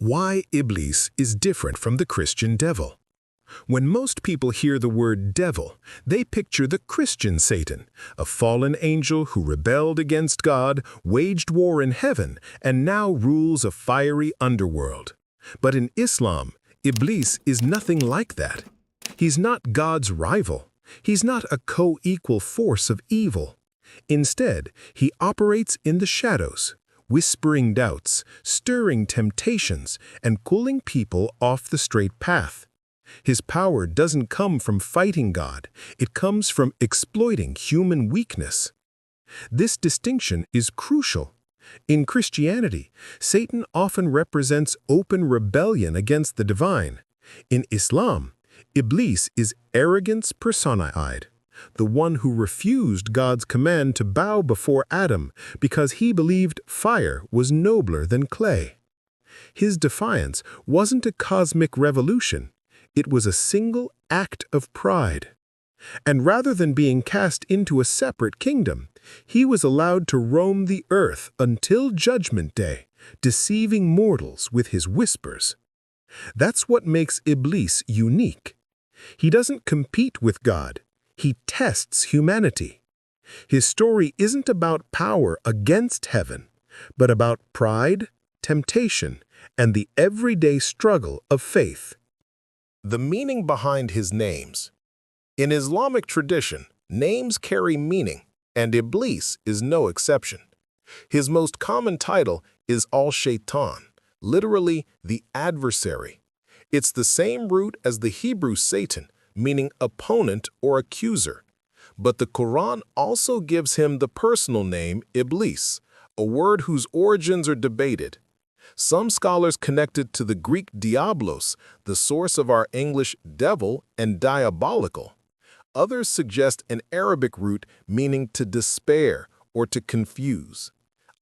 Why Iblis is different from the Christian devil. When most people hear the word devil, they picture the Christian Satan, a fallen angel who rebelled against God, waged war in heaven, and now rules a fiery underworld. But in Islam, Iblis is nothing like that. He's not God's rival. He's not a co-equal force of evil. Instead, he operates in the shadows, whispering doubts, stirring temptations, and pulling people off the straight path. His power doesn't come from fighting God, it comes from exploiting human weakness. This distinction is crucial. In Christianity, Satan often represents open rebellion against the divine. In Islam, Iblis is arrogance personified, the one who refused God's command to bow before Adam because he believed fire was nobler than clay. His defiance wasn't a cosmic revolution, it was a single act of pride. And rather than being cast into a separate kingdom, he was allowed to roam the earth until Judgment Day, deceiving mortals with his whispers. That's what makes Iblis unique. He doesn't compete with God, he tests humanity. His story isn't about power against heaven, but about pride, temptation, and the everyday struggle of faith. The meaning behind his names. In Islamic tradition, names carry meaning, and Iblis is no exception. His most common title is Shayateen, literally the adversary. It's the same root as the Hebrew Satan, meaning opponent or accuser. But the Quran also gives him the personal name Iblis, a word whose origins are debated. Some scholars connect it to the Greek diablos, the source of our English devil, and diabolical. Others suggest an Arabic root meaning to despair or to confuse.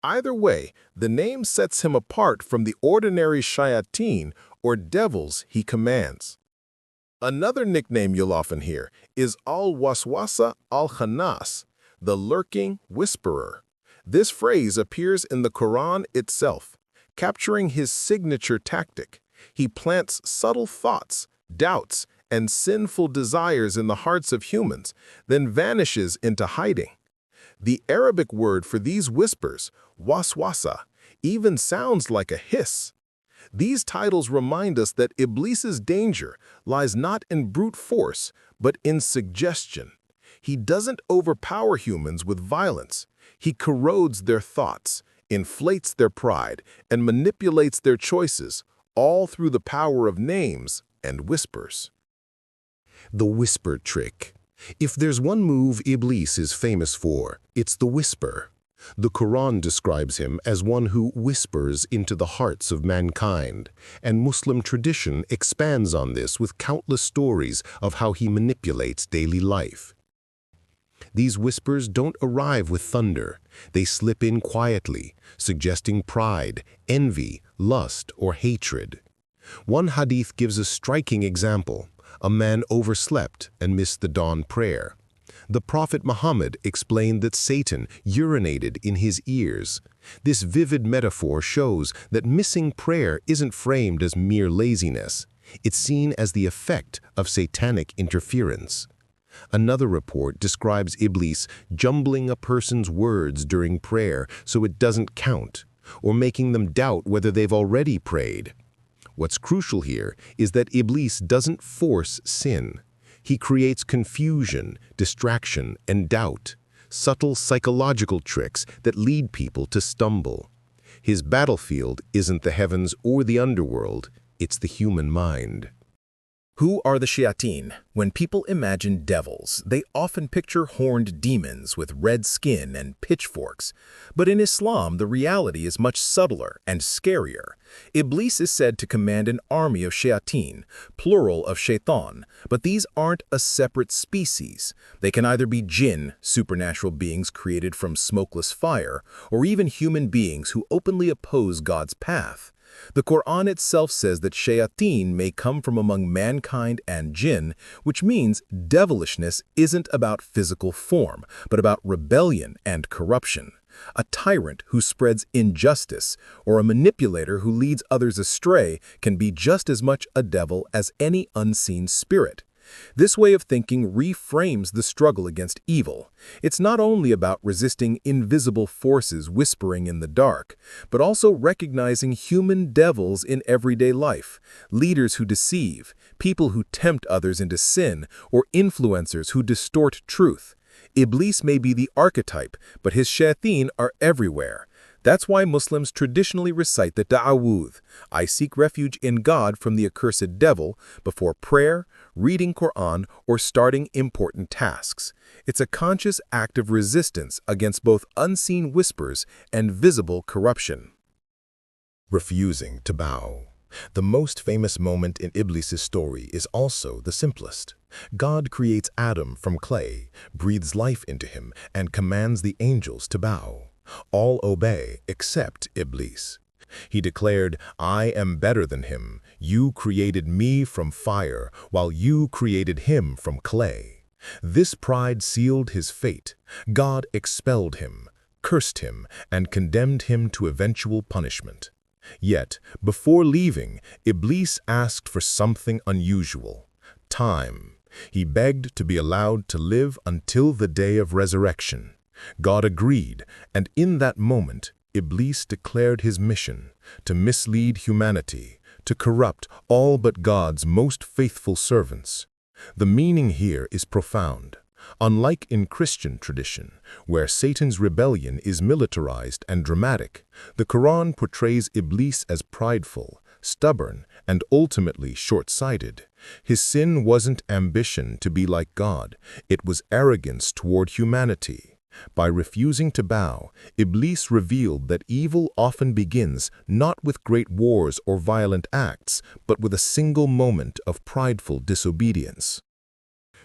Either way, the name sets him apart from the ordinary shayateen or devils he commands. Another nickname you'll often hear is al-waswasa al-khannas, the lurking whisperer. This phrase appears in the Quran itself, capturing his signature tactic. He plants subtle thoughts, doubts, and sinful desires in the hearts of humans, then vanishes into hiding. The Arabic word for these whispers, waswasa, even sounds like a hiss. These titles remind us that Iblis's danger lies not in brute force, but in suggestion. He doesn't overpower humans with violence. He corrodes their thoughts, inflates their pride, and manipulates their choices, all through the power of names and whispers. The whisper trick. If there's one move Iblis is famous for, it's the whisper. The Quran describes him as one who whispers into the hearts of mankind, and Muslim tradition expands on this with countless stories of how he manipulates daily life. These whispers don't arrive with thunder. They slip in quietly, suggesting pride, envy, lust, or hatred. One hadith gives a striking example. A man overslept and missed the dawn prayer. The Prophet Muhammad explained that Satan urinated in his ears. This vivid metaphor shows that missing prayer isn't framed as mere laziness. It's seen as the effect of satanic interference. Another report describes Iblis jumbling a person's words during prayer so it doesn't count, or making them doubt whether they've already prayed. What's crucial here is that Iblis doesn't force sin. He creates confusion, distraction, and doubt, subtle psychological tricks that lead people to stumble. His battlefield isn't the heavens or the underworld, it's the human mind. Who are the Shayateen? When people imagine devils, they often picture horned demons with red skin and pitchforks. But in Islam, the reality is much subtler and scarier. Iblis is said to command an army of Shayateen, plural of shaitan, but these aren't a separate species. They can either be Jinn, supernatural beings created from smokeless fire, or even human beings who openly oppose God's path. The Quran itself says that Shayateen may come from among mankind and Jinn, which means devilishness isn't about physical form, but about rebellion and corruption. A tyrant who spreads injustice or a manipulator who leads others astray can be just as much a devil as any unseen spirit. This way of thinking reframes the struggle against evil. It's not only about resisting invisible forces whispering in the dark, but also recognizing human devils in everyday life, leaders who deceive, people who tempt others into sin, or influencers who distort truth. Iblis may be the archetype, but his shayateen are everywhere. That's why Muslims traditionally recite the ta'awudh, I seek refuge in God from the accursed devil, before prayer, reading Quran, or starting important tasks. It's a conscious act of resistance against both unseen whispers and visible corruption. Refusing to bow. The most famous moment in Iblis' story is also the simplest. God creates Adam from clay, breathes life into him, and commands the angels to bow. All obey except Iblis. He declared, I am better than him. You created me from fire, while you created him from clay. This pride sealed his fate. God expelled him, cursed him, and condemned him to eventual punishment. Yet, before leaving, Iblis asked for something unusual: time. He begged to be allowed to live until the day of resurrection. God agreed, and in that moment, Iblis declared his mission: to mislead humanity, to corrupt all but God's most faithful servants. The meaning here is profound. Unlike in Christian tradition, where Satan's rebellion is militarized and dramatic, the Quran portrays Iblis as prideful, stubborn, and ultimately short-sighted. His sin wasn't ambition to be like God, it was arrogance toward humanity. By refusing to bow, Iblis revealed that evil often begins not with great wars or violent acts, but with a single moment of prideful disobedience.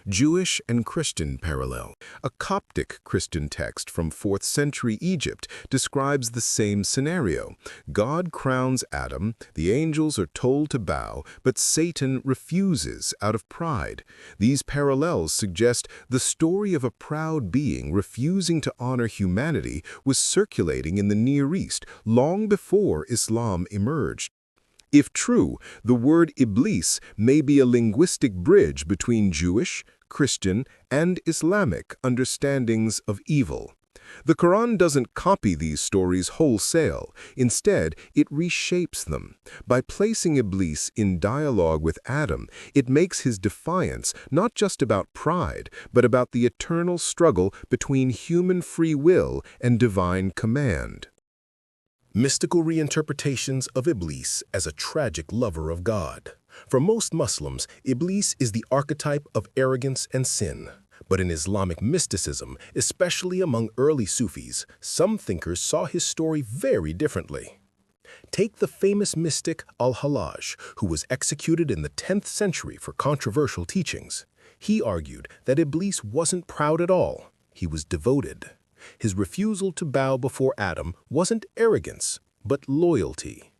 Jewish and Christian parallel. A Coptic Christian text from 4th century Egypt describes the same scenario. God crowns Adam, the angels are told to bow, but Satan refuses out of pride. These parallels suggest the story of a proud being refusing to honor humanity was circulating in the Near East long before Islam emerged. If true, the word Iblis may be a linguistic bridge between Jewish, Christian, and Islamic understandings of evil. The Quran doesn't copy these stories wholesale. Instead, it reshapes them. By placing Iblis in dialogue with Adam, it makes his defiance not just about pride, but about the eternal struggle between human free will and divine command. Mystical reinterpretations of Iblis as a tragic lover of God. For most Muslims, Iblis is the archetype of arrogance and sin. But in Islamic mysticism, especially among early Sufis, some thinkers saw his story very differently. Take the famous mystic Al-Hallaj, who was executed in the 10th century for controversial teachings. He argued that Iblis wasn't proud at all, he was devoted. His refusal to bow before Adam wasn't arrogance, but loyalty.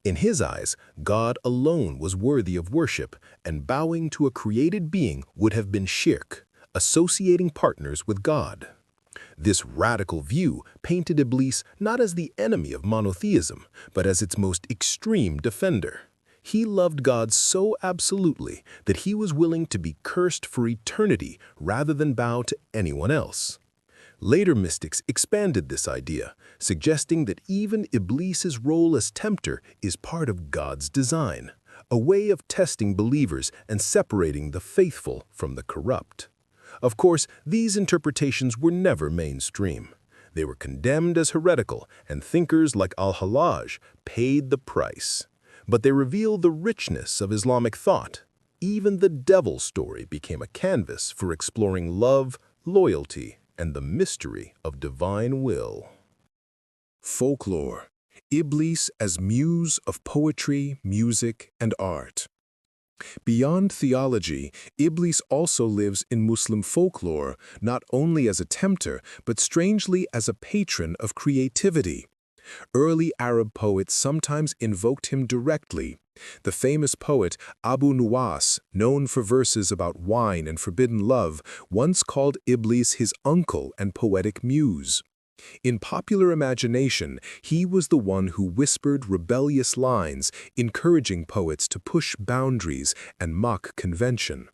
In his eyes, God alone was worthy of worship, and bowing to a created being would have been shirk, associating partners with God. This radical view painted Iblis not as the enemy of monotheism, but as its most extreme defender. He loved God so absolutely that he was willing to be cursed for eternity rather than bow to anyone else. Later mystics expanded this idea, suggesting that even Iblis's role as tempter is part of God's design, a way of testing believers and separating the faithful from the corrupt. Of course, these interpretations were never mainstream. They were condemned as heretical, and thinkers like Al-Hallaj paid the price. But they reveal the richness of Islamic thought. Even the devil story became a canvas for exploring love, loyalty, and the mystery of divine will. Folklore. Iblis as muse of poetry, music, and art. Beyond theology, Iblis also lives in Muslim folklore, not only as a tempter, but strangely as a patron of creativity. Early Arab poets sometimes invoked him directly. The famous poet Abu Nuwas, known for verses about wine and forbidden love, once called Iblis his uncle and poetic muse. In popular imagination, he was the one who whispered rebellious lines, encouraging poets to push boundaries and mock convention.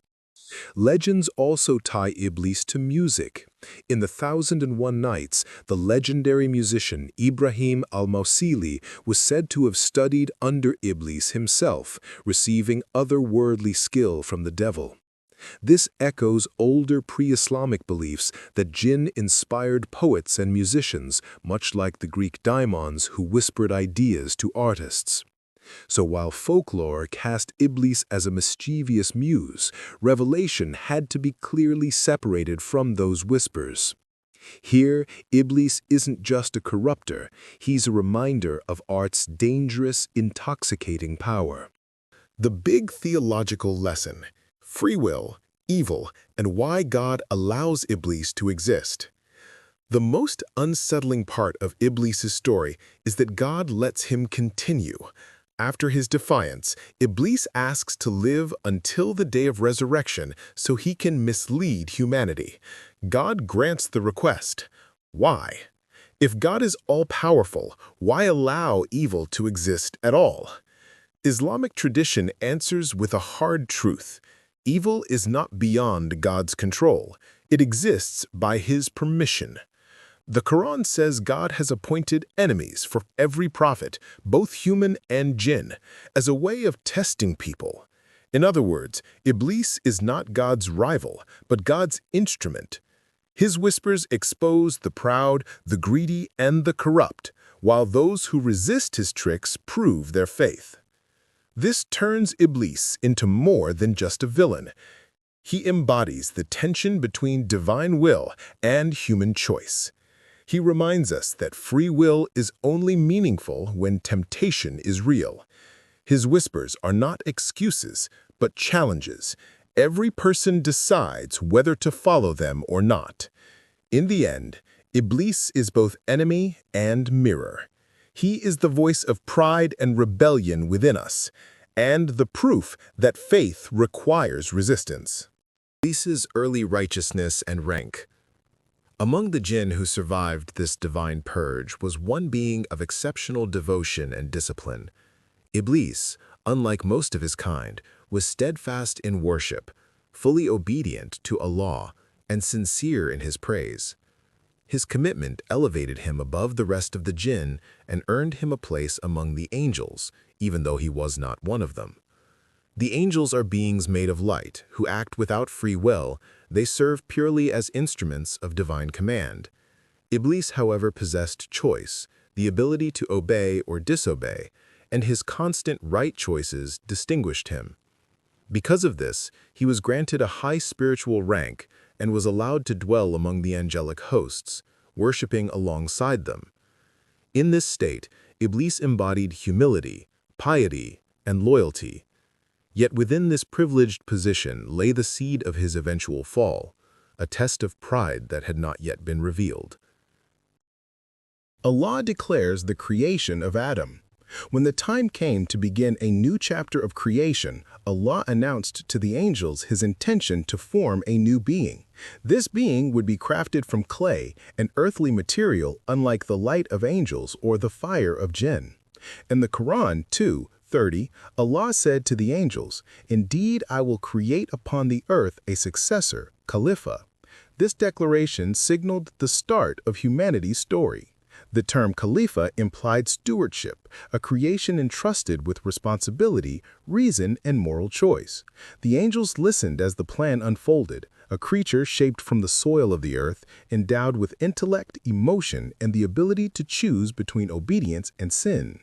Legends also tie Iblis to music. In the 1001 Nights, the legendary musician Ibrahim al-Mausili was said to have studied under Iblis himself, receiving otherworldly skill from the devil. This echoes older pre-Islamic beliefs that Jinn inspired poets and musicians, much like the Greek daimons who whispered ideas to artists. So while folklore cast Iblis as a mischievous muse, revelation had to be clearly separated from those whispers. Here, Iblis isn't just a corrupter, he's a reminder of art's dangerous, intoxicating power. The big theological lesson: free will, evil, and why God allows Iblis to exist. The most unsettling part of Iblis's story is that God lets him continue. After his defiance, Iblis asks to live until the day of resurrection so he can mislead humanity. God grants the request. Why? If God is all-powerful, why allow evil to exist at all? Islamic tradition answers with a hard truth. Evil is not beyond God's control. It exists by His permission. The Quran says God has appointed enemies for every prophet, both human and jinn, as a way of testing people. In other words, Iblis is not God's rival, but God's instrument. His whispers expose the proud, the greedy, and the corrupt, while those who resist his tricks prove their faith. This turns Iblis into more than just a villain. He embodies the tension between divine will and human choice. He reminds us that free will is only meaningful when temptation is real. His whispers are not excuses, but challenges. Every person decides whether to follow them or not. In the end, Iblis is both enemy and mirror. He is the voice of pride and rebellion within us, and the proof that faith requires resistance. Iblis's early righteousness and rank. Among the jinn who survived this divine purge was one being of exceptional devotion and discipline. Iblis, unlike most of his kind, was steadfast in worship, fully obedient to Allah, and sincere in his praise. His commitment elevated him above the rest of the jinn and earned him a place among the angels, even though he was not one of them. The angels are beings made of light, who act without free will. They serve purely as instruments of divine command. Iblis, however, possessed choice, the ability to obey or disobey, and his constant right choices distinguished him. Because of this, he was granted a high spiritual rank and was allowed to dwell among the angelic hosts, worshiping alongside them. In this state, Iblis embodied humility, piety, and loyalty. Yet within this privileged position lay the seed of his eventual fall, a test of pride that had not yet been revealed. Allah declares the creation of Adam. When the time came to begin a new chapter of creation, Allah announced to the angels his intention to form a new being. This being would be crafted from clay, an earthly material unlike the light of angels or the fire of jinn. In the Quran 2:30, Allah said to the angels, "Indeed, I will create upon the earth a successor, Khalifa." This declaration signaled the start of humanity's story. The term Khalifa implied stewardship, a creation entrusted with responsibility, reason, and moral choice. The angels listened as the plan unfolded, a creature shaped from the soil of the earth, endowed with intellect, emotion, and the ability to choose between obedience and sin.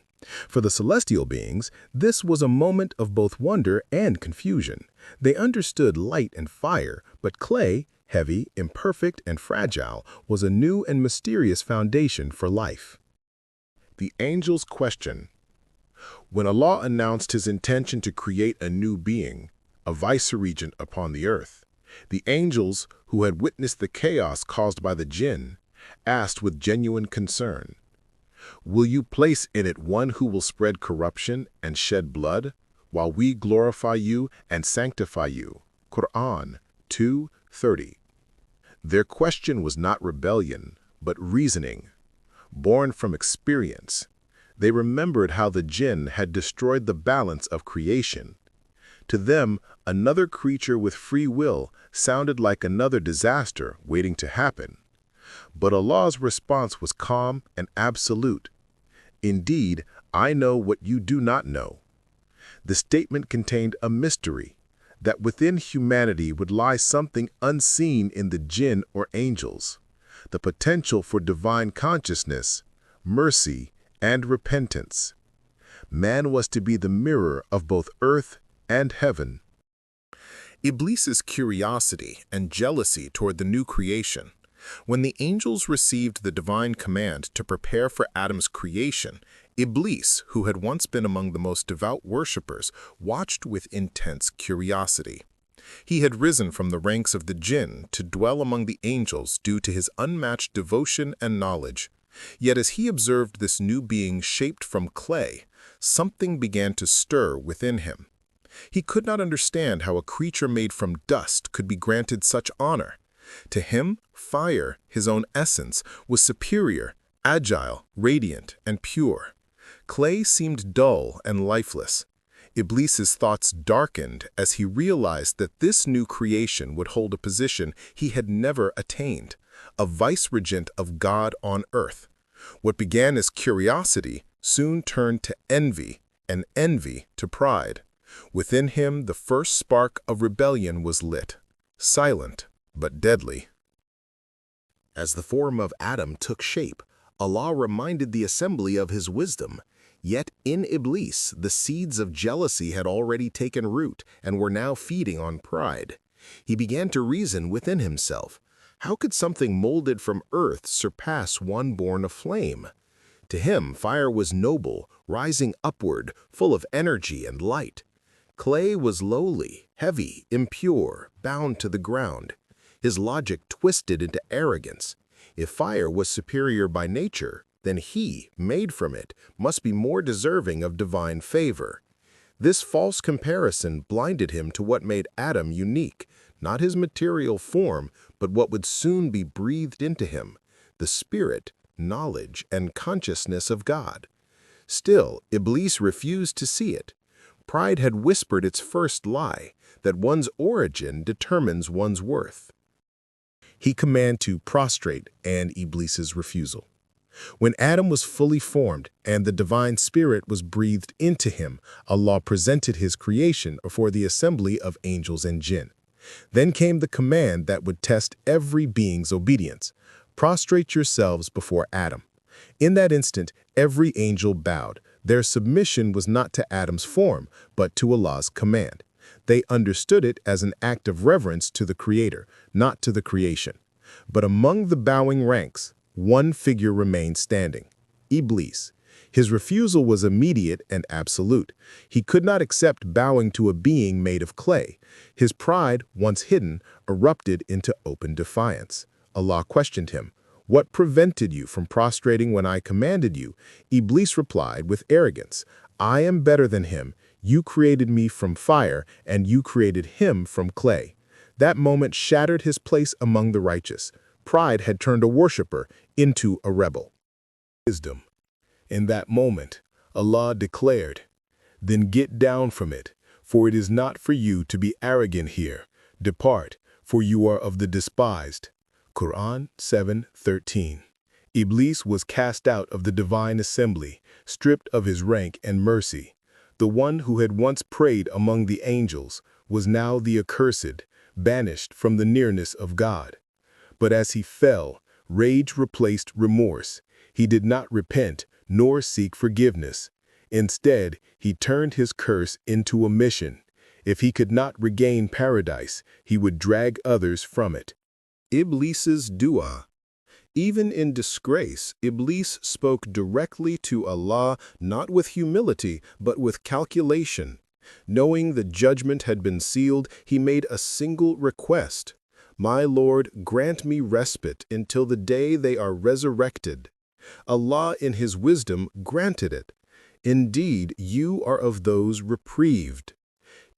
For the celestial beings, this was a moment of both wonder and confusion. They understood light and fire, but clay, heavy, imperfect, and fragile, was a new and mysterious foundation for life. The angel's question. When Allah announced his intention to create a new being, a viceregent upon the earth, the angels, who had witnessed the chaos caused by the jinn, asked with genuine concern, "Will you place in it one who will spread corruption and shed blood, while we glorify you and sanctify you?" Quran 2:30. Their question was not rebellion, but reasoning, born from experience. They remembered how the Jinn had destroyed the balance of creation. To them, another creature with free will sounded like another disaster waiting to happen. But Allah's response was calm and absolute. Indeed, I know what you do not know. The statement contained a mystery, that within humanity would lie something unseen in the Jinn or angels, the potential for divine consciousness, mercy, and repentance. Man was to be the mirror of both earth and heaven. Iblis's curiosity and jealousy toward the new creation. When the angels received the divine command to prepare for Adam's creation, Iblis, who had once been among the most devout worshippers, watched with intense curiosity. He had risen from the ranks of the Jinn to dwell among the angels due to his unmatched devotion and knowledge. Yet as he observed this new being shaped from clay, something began to stir within him. He could not understand how a creature made from dust could be granted such honor. To him, fire, his own essence, was superior, agile, radiant, and pure. Clay seemed dull and lifeless. Iblis's thoughts darkened as he realized that this new creation would hold a position he had never attained, a viceregent of God on earth. What began as curiosity soon turned to envy, and envy to pride. Within him, the first spark of rebellion was lit, silent but deadly. As the form of Adam took shape, Allah reminded the assembly of his wisdom. Yet in Iblis, the seeds of jealousy had already taken root and were now feeding on pride. He began to reason within himself. How could something molded from earth surpass one born of flame? To him, fire was noble, rising upward, full of energy and light. Clay was lowly, heavy, impure, bound to the ground. His logic twisted into arrogance. If fire was superior by nature, then he, made from it, must be more deserving of divine favor. This false comparison blinded him to what made Adam unique, not his material form, but what would soon be breathed into him, the spirit, knowledge, and consciousness of God. Still, Iblis refused to see it. Pride had whispered its first lie, that one's origin determines one's worth. He commanded to prostrate, and Iblis's refusal. When Adam was fully formed and the divine spirit was breathed into him, Allah presented his creation before the assembly of angels and jinn. Then came the command that would test every being's obedience. Prostrate yourselves before Adam. In that instant, every angel bowed. Their submission was not to Adam's form, but to Allah's command. They understood it as an act of reverence to the Creator, not to the creation. But among the bowing ranks, one figure remained standing, Iblis. His refusal was immediate and absolute. He could not accept bowing to a being made of clay. His pride, once hidden, erupted into open defiance. Allah questioned him, "What prevented you from prostrating when I commanded you?" Iblis replied with arrogance, "I am better than him. You created me from fire, and you created him from clay." That moment shattered his place among the righteous. Pride had turned a worshipper into a rebel. Wisdom. In that moment, Allah declared, "Then get down from it, for it is not for you to be arrogant here. Depart, for you are of the despised." Quran 7:13. Iblis was cast out of the divine assembly, stripped of his rank and mercy. The one who had once prayed among the angels was now the accursed, banished from the nearness of God. But as he fell, rage replaced remorse. He did not repent nor seek forgiveness. Instead, he turned his curse into a mission. If he could not regain paradise, he would drag others from it. Iblis's dua. Even in disgrace, Iblis spoke directly to Allah, not with humility, but with calculation. Knowing the judgment had been sealed, he made a single request. "My Lord, grant me respite until the day they are resurrected." Allah, in his wisdom, granted it. "Indeed, you are of those reprieved."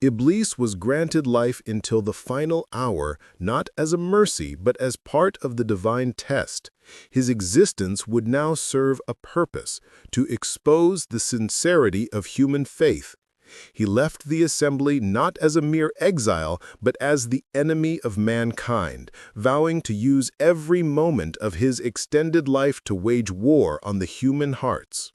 Iblis was granted life until the final hour, not as a mercy but as part of the divine test. His existence would now serve a purpose, to expose the sincerity of human faith. He left the assembly not as a mere exile, but as the enemy of mankind, vowing to use every moment of his extended life to wage war on the human hearts.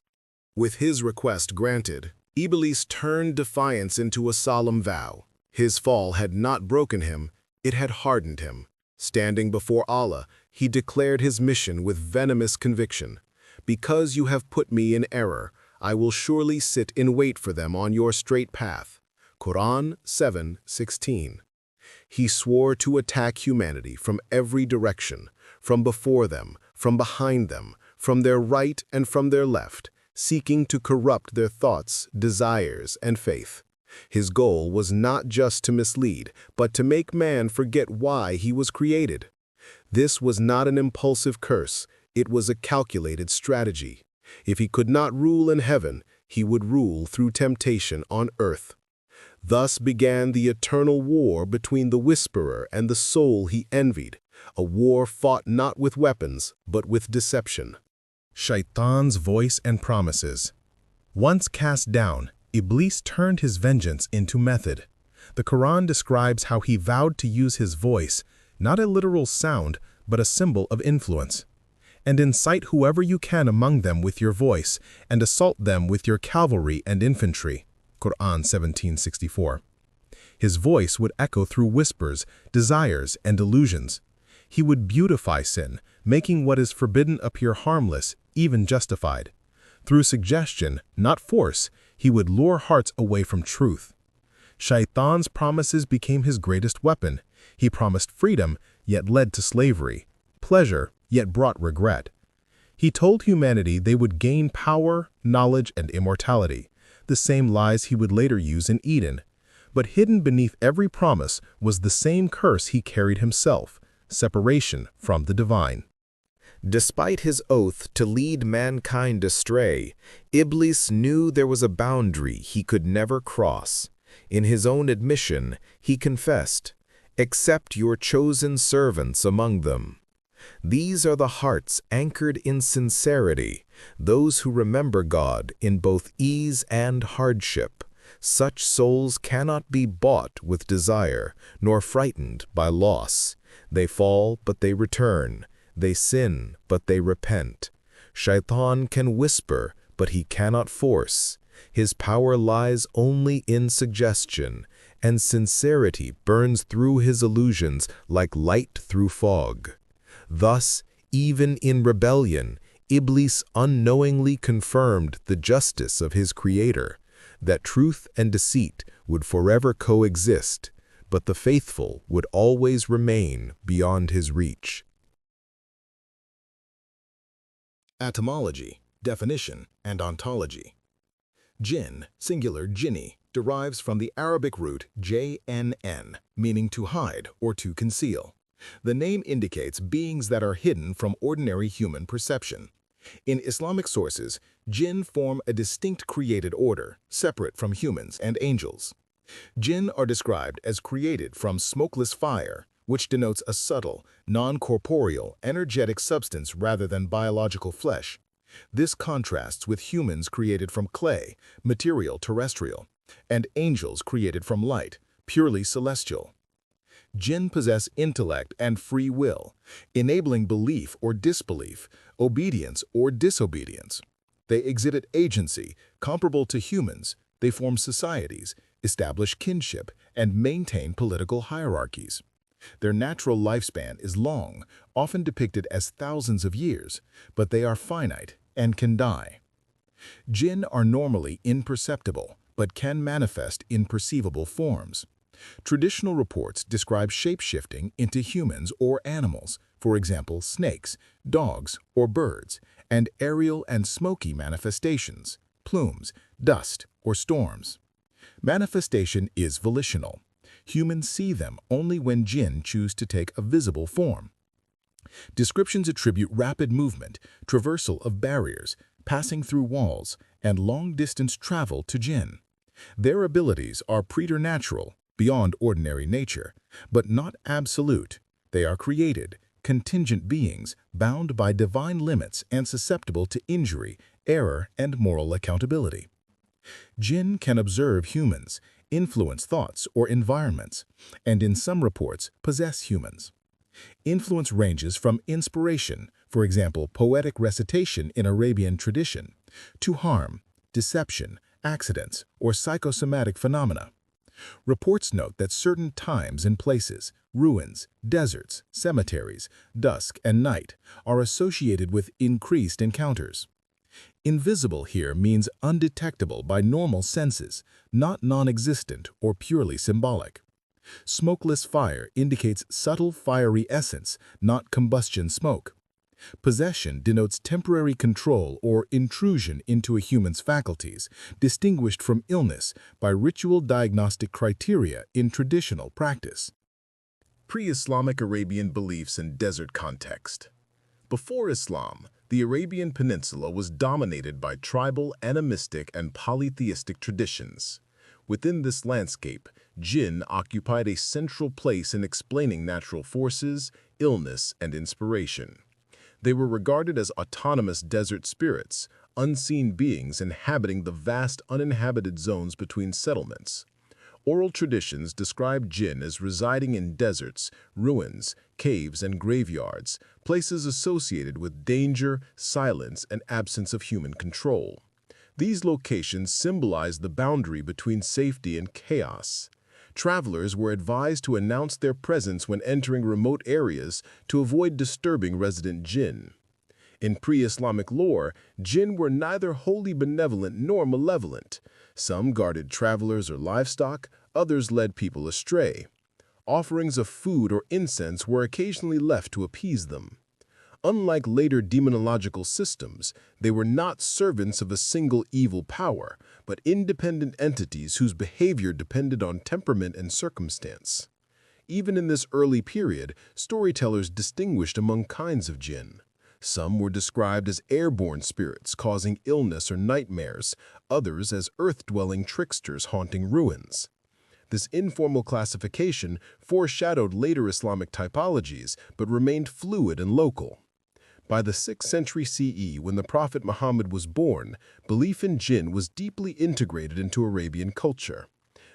With his request granted, Iblis turned defiance into a solemn vow. His fall had not broken him, it had hardened him. Standing before Allah, he declared his mission with venomous conviction. "Because you have put me in error, I will surely sit in wait for them on your straight path." Quran 7:16. He swore to attack humanity from every direction, from before them, from behind them, from their right and from their left, seeking to corrupt their thoughts, desires, and faith. His goal was not just to mislead, but to make man forget why he was created. This was not an impulsive curse, it was a calculated strategy. If he could not rule in heaven, he would rule through temptation on earth. Thus began the eternal war between the whisperer and the soul he envied, a war fought not with weapons, but with deception. Shaitan's voice and promises. Once cast down, Iblis turned his vengeance into method. The Quran describes how he vowed to use his voice, not a literal sound, but a symbol of influence. "And incite whoever you can among them with your voice, and assault them with your cavalry and infantry." Quran 17:64. His voice would echo through whispers, desires, and illusions. He would beautify sin, making what is forbidden appear harmless, even justified. Through suggestion, not force, he would lure hearts away from truth. Shaitan's promises became his greatest weapon. He promised freedom, yet led to slavery, pleasure, yet brought regret. He told humanity they would gain power, knowledge, and immortality, the same lies he would later use in Eden. But hidden beneath every promise was the same curse he carried himself, separation from the divine. Despite his oath to lead mankind astray, Iblis knew there was a boundary he could never cross. In his own admission, he confessed, "Accept your chosen servants among them." These are the hearts anchored in sincerity, those who remember God in both ease and hardship. Such souls cannot be bought with desire, nor frightened by loss. They fall, but they return. They sin, but they repent. Shaitan can whisper, but he cannot force. His power lies only in suggestion, and sincerity burns through his illusions like light through fog. Thus, even in rebellion, Iblis unknowingly confirmed the justice of his creator, that truth and deceit would forever coexist, but the faithful would always remain beyond his reach. Etymology, definition, and ontology. Jinn, singular jinni, derives from the Arabic root jnn, meaning to hide or to conceal. The name indicates beings that are hidden from ordinary human perception. In Islamic sources, jinn form a distinct created order, separate from humans and angels. Jinn are described as created from smokeless fire, which denotes a subtle, non-corporeal, energetic substance rather than biological flesh. This contrasts with humans created from clay, material terrestrial, and angels created from light, purely celestial. Jinn possess intellect and free will, enabling belief or disbelief, obedience or disobedience. They exhibit agency, comparable to humans. They form societies, establish kinship, and maintain political hierarchies. Their natural lifespan is long, often depicted as thousands of years, but they are finite and can die. Jinn are normally imperceptible, but can manifest in perceivable forms. Traditional reports describe shape-shifting into humans or animals, for example, snakes, dogs, or birds, and aerial and smoky manifestations, plumes, dust, or storms. Manifestation is volitional. Humans see them only when jinn choose to take a visible form. Descriptions attribute rapid movement, traversal of barriers, passing through walls, and long-distance travel to jinn. Their abilities are preternatural, beyond ordinary nature, but not absolute. They are created, contingent beings bound by divine limits and susceptible to injury, error, and moral accountability. Jinn can observe humans, influence thoughts or environments, and in some reports, possess humans. Influence ranges from inspiration, for example, poetic recitation in Arabian tradition, to harm, deception, accidents, or psychosomatic phenomena. Reports note that certain times and places, ruins, deserts, cemeteries, dusk and night, are associated with increased encounters. Invisible here means undetectable by normal senses, not non-existent or purely symbolic. Smokeless fire indicates subtle fiery essence, not combustion smoke. Possession denotes temporary control or intrusion into a human's faculties, distinguished from illness by ritual diagnostic criteria in traditional practice. Pre-Islamic Arabian beliefs in desert context. Before Islam, the Arabian Peninsula was dominated by tribal, animistic, and polytheistic traditions. Within this landscape, Jinn occupied a central place in explaining natural forces, illness, and inspiration. They were regarded as autonomous desert spirits, unseen beings inhabiting the vast uninhabited zones between settlements. Oral traditions describe Jinn as residing in deserts, ruins, caves, and graveyards, places associated with danger, silence, and absence of human control. These locations symbolize the boundary between safety and chaos. Travelers were advised to announce their presence when entering remote areas to avoid disturbing resident Jinn. In pre-Islamic lore, Jinn were neither wholly benevolent nor malevolent. Some guarded travelers or livestock, others led people astray. Offerings of food or incense were occasionally left to appease them. Unlike later demonological systems, they were not servants of a single evil power, but independent entities whose behavior depended on temperament and circumstance. Even in this early period, storytellers distinguished among kinds of jinn. Some were described as airborne spirits causing illness or nightmares, others as earth-dwelling tricksters haunting ruins. This informal classification foreshadowed later Islamic typologies, but remained fluid and local. By the 6th century CE, when the Prophet Muhammad was born, belief in jinn was deeply integrated into Arabian culture.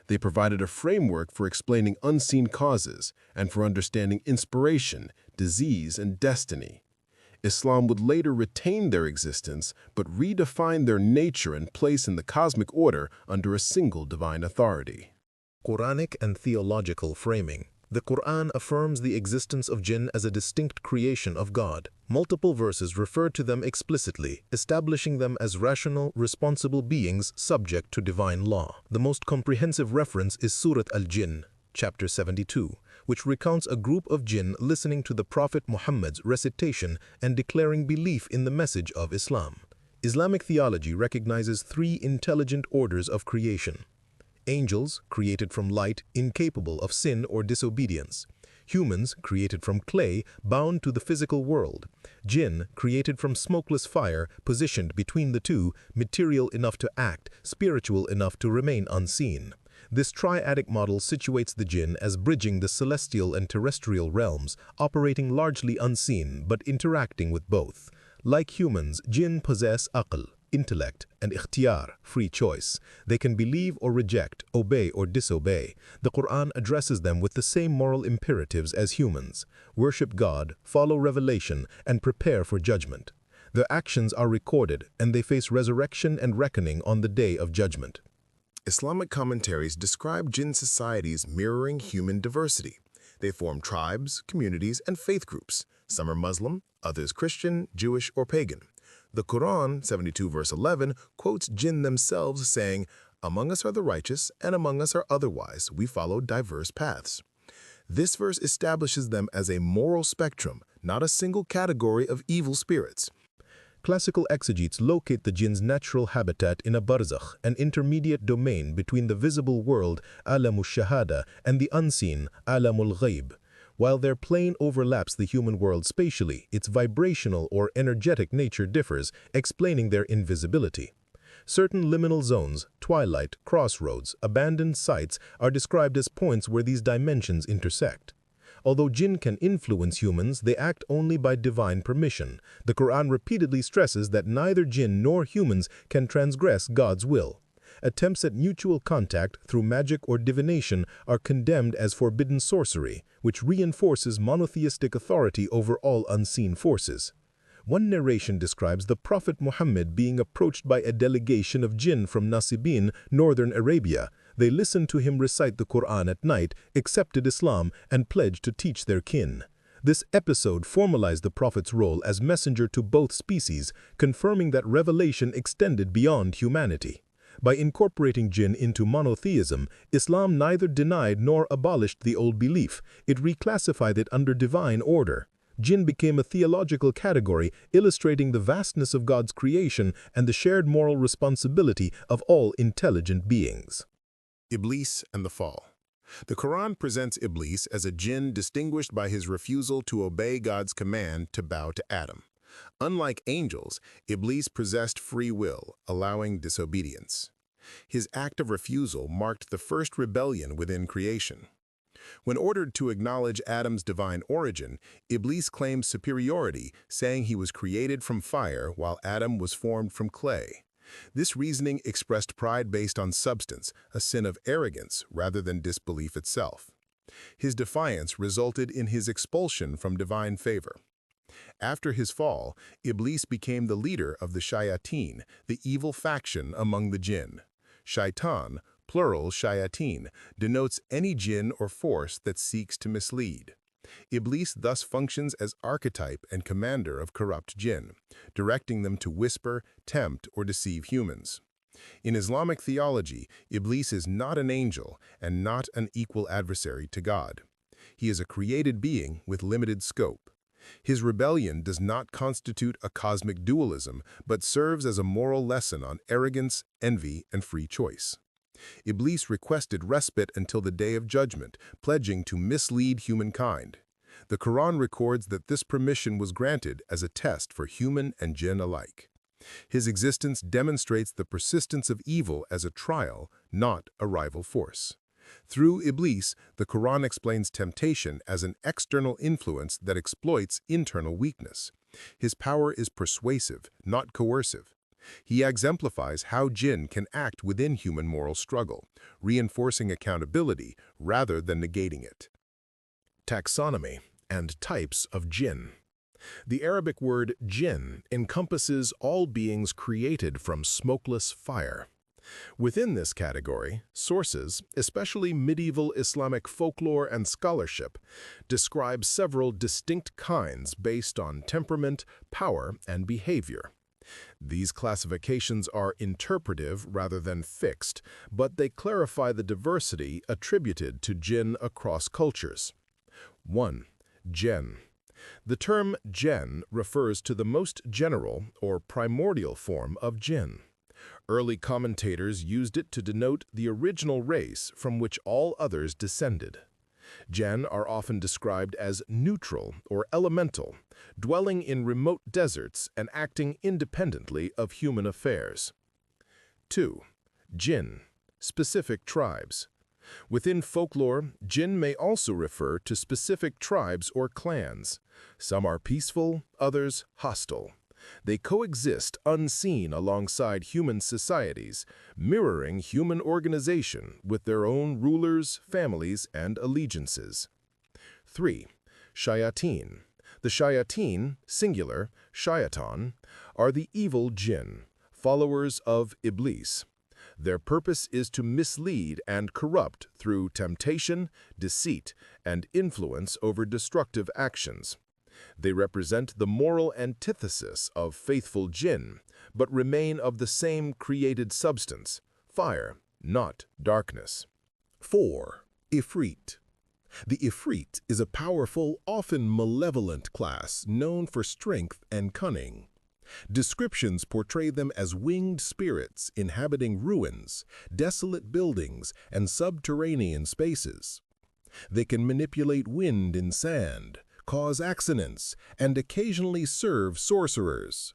They provided a framework for explaining unseen causes and for understanding inspiration, disease, and destiny. Islam would later retain their existence, but redefine their nature and place in the cosmic order under a single divine authority. Quranic and theological framing. The Quran affirms the existence of jinn as a distinct creation of God. Multiple verses refer to them explicitly, establishing them as rational, responsible beings subject to divine law. The most comprehensive reference is Surat al-Jinn, chapter 72, which recounts a group of jinn listening to the Prophet Muhammad's recitation and declaring belief in the message of Islam. Islamic theology recognizes three intelligent orders of creation. Angels, created from light, incapable of sin or disobedience. Humans, created from clay, bound to the physical world. Jinn, created from smokeless fire, positioned between the two, material enough to act, spiritual enough to remain unseen. This triadic model situates the jinn as bridging the celestial and terrestrial realms, operating largely unseen but interacting with both. Like humans, jinn possess aql, intellect, and ikhtiyar, free choice. They can believe or reject, obey or disobey. The Quran addresses them with the same moral imperatives as humans. Worship God, follow revelation, and prepare for judgment. Their actions are recorded, and they face resurrection and reckoning on the day of judgment. Islamic commentaries describe jinn societies mirroring human diversity. They form tribes, communities, and faith groups. Some are Muslim, others Christian, Jewish, or pagan. The Quran, 72 verse 11, quotes jinn themselves saying, "Among us are the righteous, and among us are otherwise. We follow diverse paths." This verse establishes them as a moral spectrum, not a single category of evil spirits. Classical exegetes locate the jinn's natural habitat in a barzakh, an intermediate domain between the visible world, alamul shahada, and the unseen, alamul ghaib. While their plane overlaps the human world spatially, its vibrational or energetic nature differs, explaining their invisibility. Certain liminal zones, twilight, crossroads, abandoned sites are described as points where these dimensions intersect. Although jinn can influence humans, they act only by divine permission. The Quran repeatedly stresses that neither jinn nor humans can transgress God's will. Attempts at mutual contact through magic or divination are condemned as forbidden sorcery, which reinforces monotheistic authority over all unseen forces. One narration describes the Prophet Muhammad being approached by a delegation of jinn from Nasibin, northern Arabia. They listened to him recite the Quran at night, accepted Islam, and pledged to teach their kin. This episode formalized the Prophet's role as messenger to both species, confirming that revelation extended beyond humanity. By incorporating jinn into monotheism, Islam neither denied nor abolished the old belief. It reclassified it under divine order. Jinn became a theological category, illustrating the vastness of God's creation and the shared moral responsibility of all intelligent beings. Iblis and the fall. The Quran presents Iblis as a jinn distinguished by his refusal to obey God's command to bow to Adam. Unlike angels, Iblis possessed free will, allowing disobedience. His act of refusal marked the first rebellion within creation. When ordered to acknowledge Adam's divine origin, Iblis claimed superiority, saying he was created from fire while Adam was formed from clay. This reasoning expressed pride based on substance, a sin of arrogance rather than disbelief itself. His defiance resulted in his expulsion from divine favor. After his fall, Iblis became the leader of the Shayateen, the evil faction among the jinn. Shaitan, plural Shayateen, denotes any jinn or force that seeks to mislead. Iblis thus functions as archetype and commander of corrupt jinn, directing them to whisper, tempt, or deceive humans. In Islamic theology, Iblis is not an angel and not an equal adversary to God. He is a created being with limited scope. His rebellion does not constitute a cosmic dualism, but serves as a moral lesson on arrogance, envy, and free choice. Iblis requested respite until the day of judgment, pledging to mislead humankind. The Quran records that this permission was granted as a test for human and jinn alike. His existence demonstrates the persistence of evil as a trial, not a rival force. Through Iblis, the Quran explains temptation as an external influence that exploits internal weakness. His power is persuasive, not coercive. He exemplifies how jinn can act within human moral struggle, reinforcing accountability rather than negating it. Taxonomy and types of jinn. The Arabic word jinn encompasses all beings created from smokeless fire. Within this category, sources, especially medieval Islamic folklore and scholarship, describe several distinct kinds based on temperament, power, and behavior. These classifications are interpretive rather than fixed, but they clarify the diversity attributed to jinn across cultures. 1. Jinn. The term jinn refers to the most general or primordial form of jinn. Early commentators used it to denote the original race from which all others descended. Jinn are often described as neutral or elemental, dwelling in remote deserts and acting independently of human affairs. 2. Jinn, specific tribes. Within folklore, jinn may also refer to specific tribes or clans. Some are peaceful, others hostile. They coexist unseen alongside human societies, mirroring human organization with their own rulers, families, and allegiances. 3. Shayateen. The Shayateen, singular, Shayataan, are the evil jinn, followers of Iblis. Their purpose is to mislead and corrupt through temptation, deceit, and influence over destructive actions. They represent the moral antithesis of faithful jinn, but remain of the same created substance, fire, not darkness. 4. Ifrit. The Ifrit is a powerful, often malevolent class known for strength and cunning. Descriptions portray them as winged spirits inhabiting ruins, desolate buildings, and subterranean spaces. They can manipulate wind and sand, cause accidents, and occasionally serve sorcerers.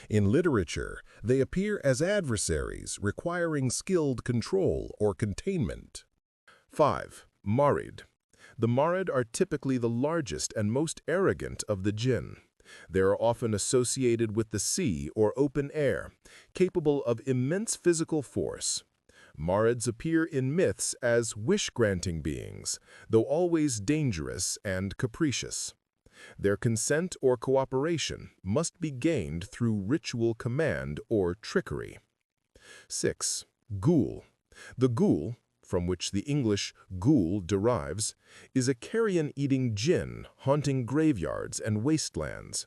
In literature, they appear as adversaries requiring skilled control or containment. 5. Marid. The Marid are typically the largest and most arrogant of the jinn. They are often associated with the sea or open air, capable of immense physical force. Marids appear in myths as wish-granting beings, though always dangerous and capricious. Their consent or cooperation must be gained through ritual command or trickery. 6. Ghoul. The ghoul, from which the English ghoul derives, is a carrion-eating jinn haunting graveyards and wastelands.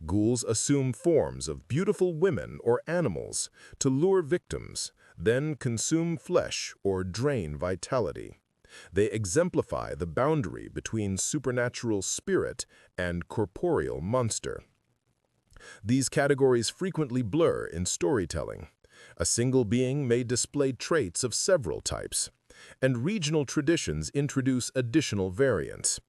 Ghouls assume forms of beautiful women or animals to lure victims, then consume flesh or drain vitality. They exemplify the boundary between supernatural spirit and corporeal monster. These categories frequently blur in storytelling. A single being may display traits of several types, and regional traditions introduce additional variants.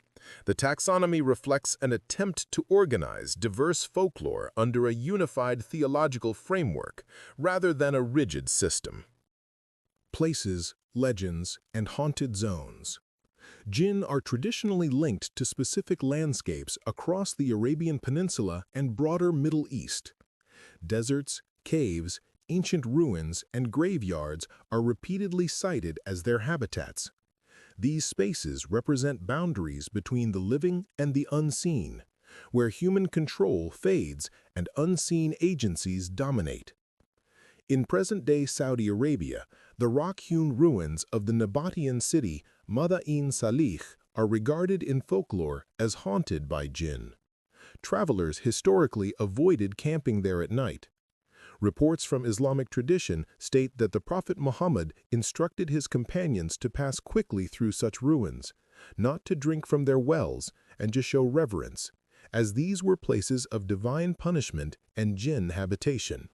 The taxonomy reflects an attempt to organize diverse folklore under a unified theological framework rather than a rigid system. Places, legends, and haunted zones. Jinn are traditionally linked to specific landscapes across the Arabian Peninsula and broader Middle East. Deserts, caves, ancient ruins, and graveyards are repeatedly cited as their habitats. These spaces represent boundaries between the living and the unseen, where human control fades and unseen agencies dominate. In present-day Saudi Arabia, the rock-hewn ruins of the Nabatean city Madain Salih are regarded in folklore as haunted by jinn. Travelers historically avoided camping there at night. Reports from Islamic tradition state that the Prophet Muhammad instructed his companions to pass quickly through such ruins, not to drink from their wells, and to show reverence, as these were places of divine punishment and jinn habitation.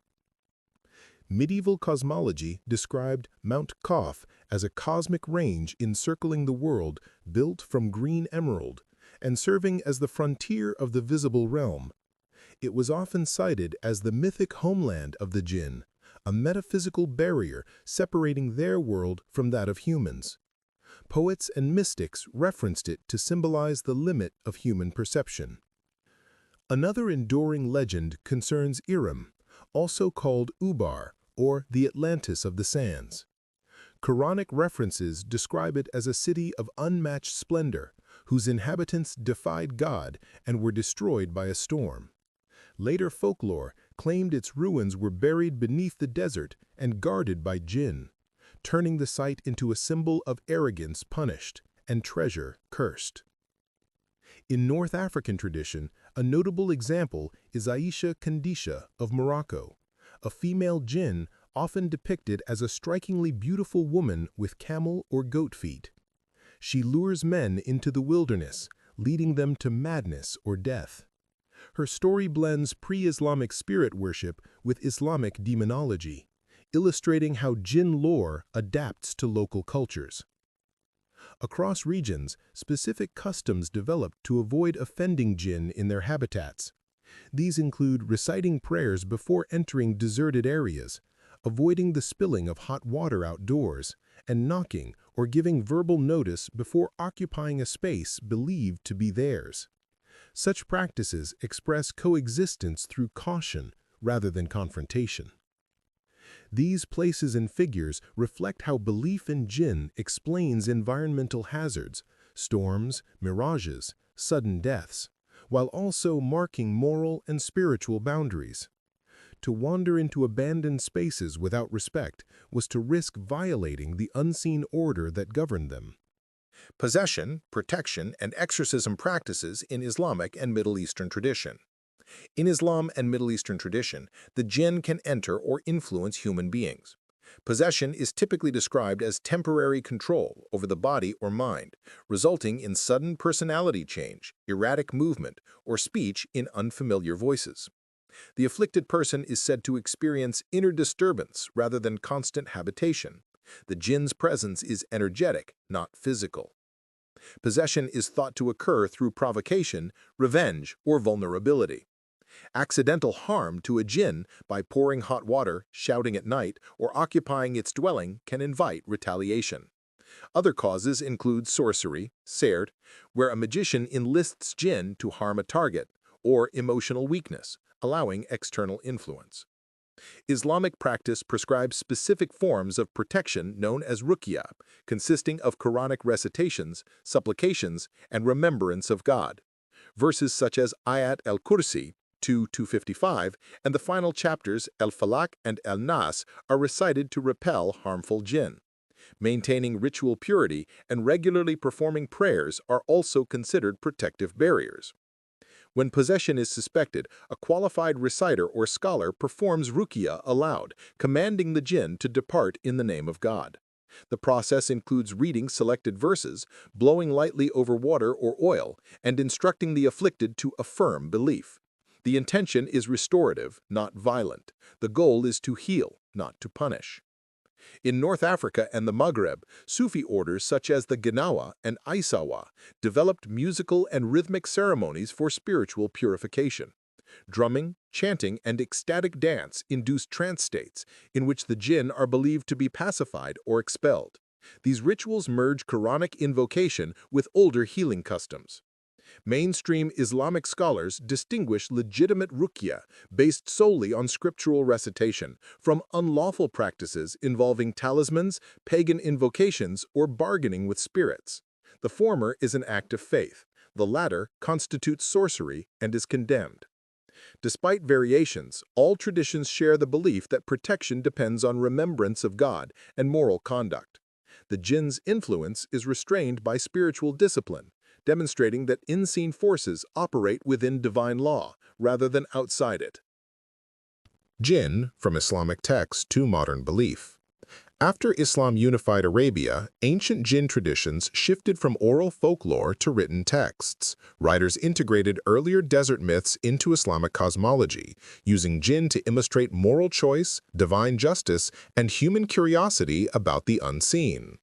Medieval cosmology described Mount Qaf as a cosmic range encircling the world built from green emerald and serving as the frontier of the visible realm. It was often cited as the mythic homeland of the jinn, a metaphysical barrier separating their world from that of humans. Poets and mystics referenced it to symbolize the limit of human perception. Another enduring legend concerns Iram, also called Ubar, or the Atlantis of the Sands. Quranic references describe it as a city of unmatched splendor, whose inhabitants defied God and were destroyed by a storm. Later folklore claimed its ruins were buried beneath the desert and guarded by jinn, turning the site into a symbol of arrogance punished and treasure cursed. In North African tradition, a notable example is Aisha Kandisha of Morocco, a female jinn often depicted as a strikingly beautiful woman with camel or goat feet. She lures men into the wilderness, leading them to madness or death. Her story blends pre-Islamic spirit worship with Islamic demonology, illustrating how jinn lore adapts to local cultures. Across regions, specific customs developed to avoid offending jinn in their habitats. These include reciting prayers before entering deserted areas, avoiding the spilling of hot water outdoors, and knocking or giving verbal notice before occupying a space believed to be theirs. Such practices express coexistence through caution rather than confrontation. These places and figures reflect how belief in jinn explains environmental hazards, storms, mirages, sudden deaths, while also marking moral and spiritual boundaries. To wander into abandoned spaces without respect was to risk violating the unseen order that governed them. Possession, protection, and exorcism practices in Islamic and Middle Eastern tradition. In Islam and Middle Eastern tradition, the jinn can enter or influence human beings. Possession is typically described as temporary control over the body or mind, resulting in sudden personality change, erratic movement, or speech in unfamiliar voices. The afflicted person is said to experience inner disturbance rather than constant habitation. The jinn's presence is energetic, not physical. Possession is thought to occur through provocation, revenge, or vulnerability. Accidental harm to a jinn by pouring hot water, shouting at night, or occupying its dwelling can invite retaliation. Other causes include sorcery, sehrt, where a magician enlists jinn to harm a target, or emotional weakness, allowing external influence. Islamic practice prescribes specific forms of protection known as ruqya, consisting of Quranic recitations, supplications, and remembrance of God. Verses such as Ayat al-Kursi 2:255 and the final chapters al-Falaq and al-Nas are recited to repel harmful jinn. Maintaining ritual purity and regularly performing prayers are also considered protective barriers. When possession is suspected, a qualified reciter or scholar performs ruqya aloud, commanding the jinn to depart in the name of God. The process includes reading selected verses, blowing lightly over water or oil, and instructing the afflicted to affirm belief. The intention is restorative, not violent. The goal is to heal, not to punish. In North Africa and the Maghreb, Sufi orders such as the Gnawa and Isawa developed musical and rhythmic ceremonies for spiritual purification. Drumming, chanting, and ecstatic dance induce trance states in which the jinn are believed to be pacified or expelled. These rituals merge Quranic invocation with older healing customs. Mainstream Islamic scholars distinguish legitimate ruqya, based solely on scriptural recitation, from unlawful practices involving talismans, pagan invocations, or bargaining with spirits. The former is an act of faith. The latter constitutes sorcery and is condemned. Despite variations, all traditions share the belief that protection depends on remembrance of God and moral conduct. The jinn's influence is restrained by spiritual discipline, demonstrating that unseen forces operate within divine law rather than outside it. Jinn, from Islamic texts to modern belief. After Islam unified Arabia, ancient jinn traditions shifted from oral folklore to written texts. Writers integrated earlier desert myths into Islamic cosmology, using jinn to illustrate moral choice, divine justice, and human curiosity about the unseen.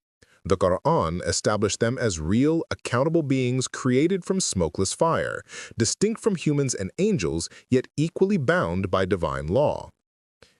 The Quran established them as real, accountable beings created from smokeless fire, distinct from humans and angels, yet equally bound by divine law.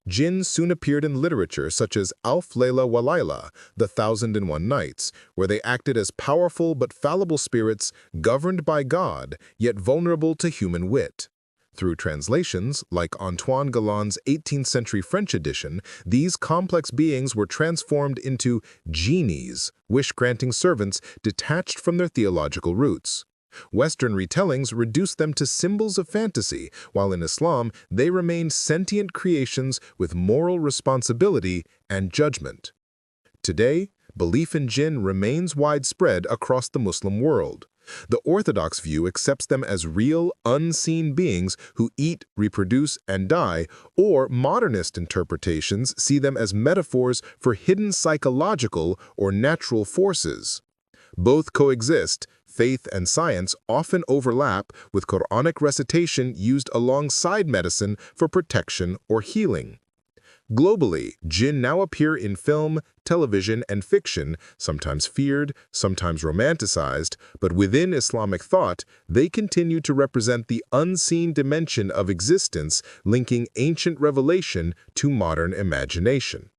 Jinn soon appeared in literature such as Alf Layla wa Layla, The 1001 Nights, where they acted as powerful but fallible spirits governed by God, yet vulnerable to human wit. Through translations, like Antoine Galland's 18th century French edition, these complex beings were transformed into genies, wish-granting servants detached from their theological roots. Western retellings reduced them to symbols of fantasy, while in Islam they remained sentient creations with moral responsibility and judgment. Today, belief in jinn remains widespread across the Muslim world. The Orthodox view accepts them as real, unseen beings who eat, reproduce, and die, or modernist interpretations see them as metaphors for hidden psychological or natural forces. Both coexist. Faith and science often overlap, with Quranic recitation used alongside medicine for protection or healing. Globally, jinn now appear in film, television, and fiction, sometimes feared, sometimes romanticized, but within Islamic thought, they continue to represent the unseen dimension of existence, linking ancient revelation to modern imagination.